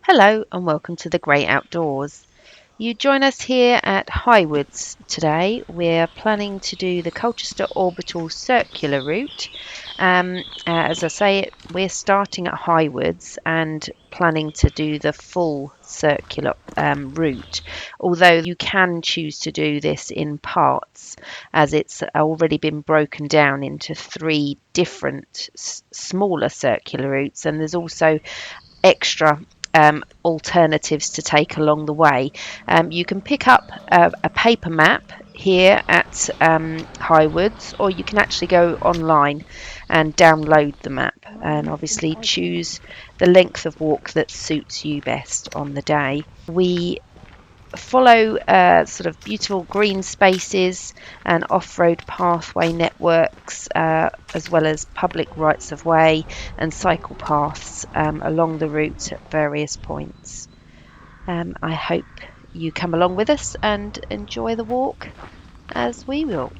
Hello and welcome to the Great Outdoors. You join us here at Highwoods today. We're planning to do the Colchester Orbital circular route. As I say, we're starting at Highwoods and planning to do the full circular route. Although you can choose to do this in parts, as it's already been broken down into three different smaller circular routes, and there's also extra alternatives to take along the way. You can pick up a paper map here at Highwoods, or you can actually go online and download the map and obviously choose the length of walk that suits you best on the day. We follow sort of beautiful green spaces and off-road pathway networks, as well as public rights of way and cycle paths along the route at various points. I hope you come along with us and enjoy the walk as we will.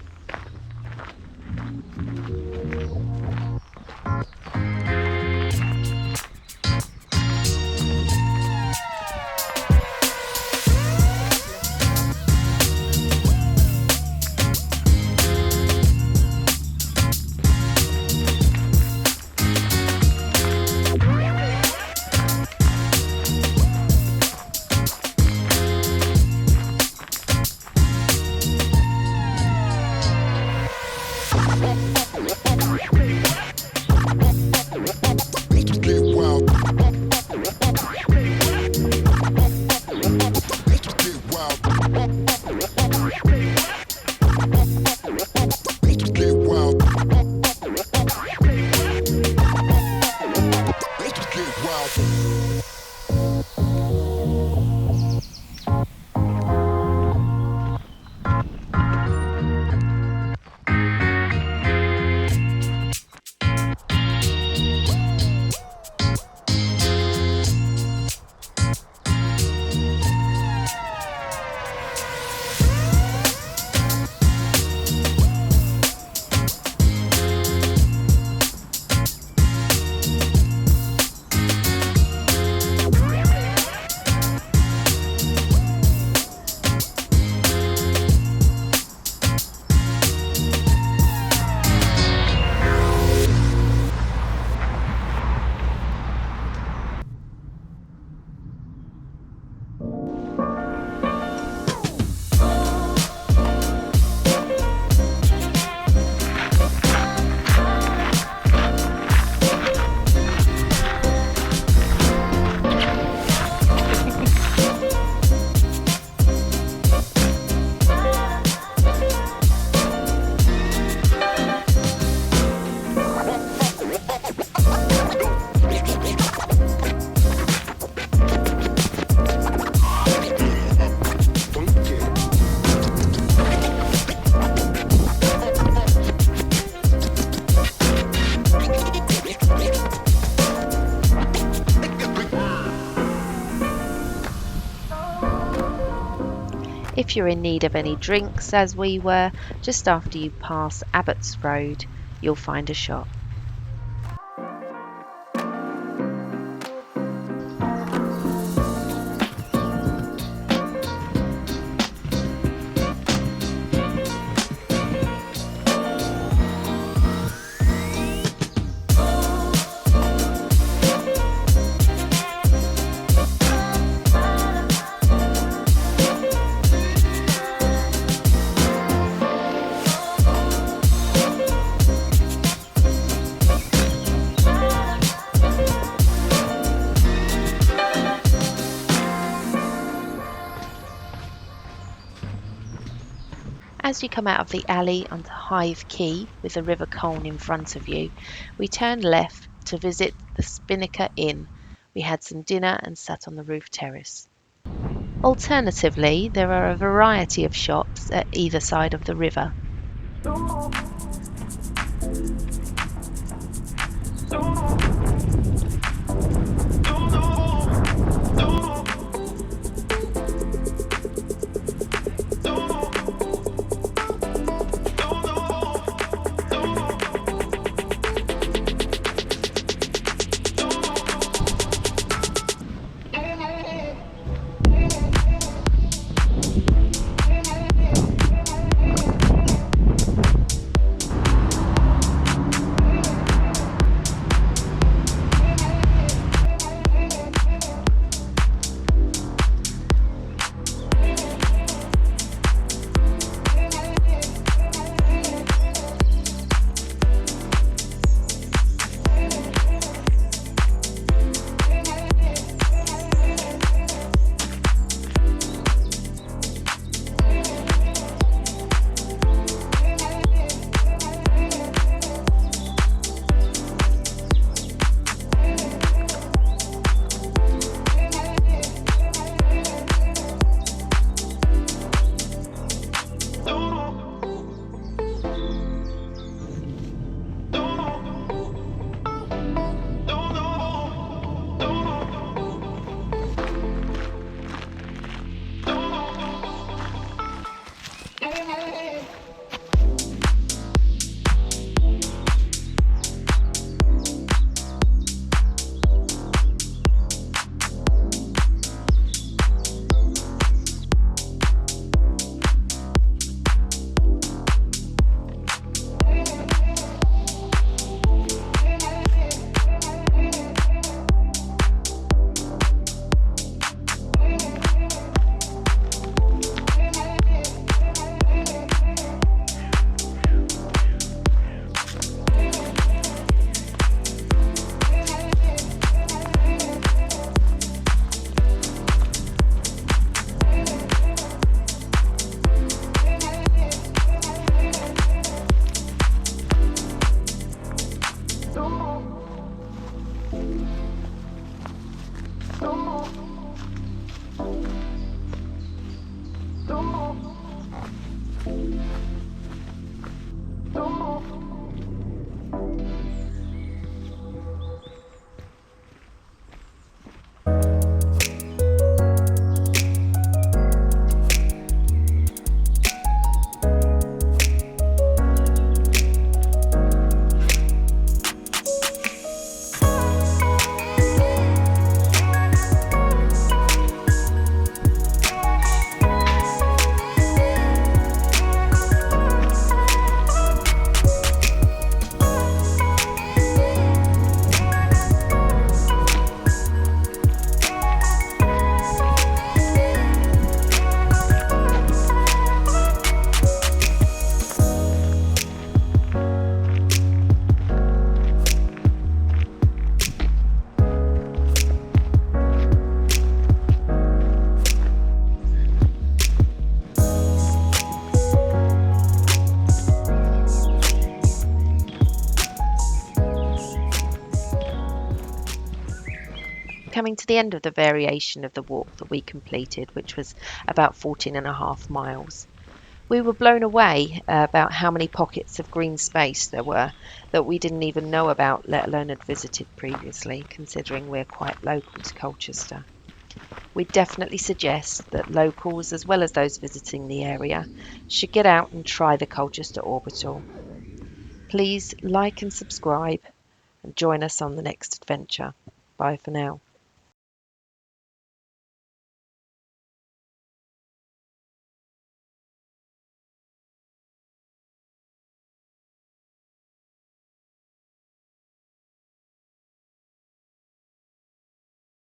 If you're in need of any drinks, as we were, just after you pass Abbott's Road, you'll find a shop. As you come out of the alley onto Hythe Quay with the River Colne in front of you, we turned left to visit the Spinnaker Inn. We had some dinner and sat on the roof terrace. Alternatively, there are a variety of shops at either side of the river. Coming to the end of the variation of the walk that we completed, which was about 14.5 miles. We were blown away about how many pockets of green space there were that we didn't even know about, let alone had visited previously, considering we're quite local to Colchester. We definitely suggest that locals, as well as those visiting the area, should get out and try the Colchester Orbital. Please like and subscribe and join us on the next adventure. Bye for now.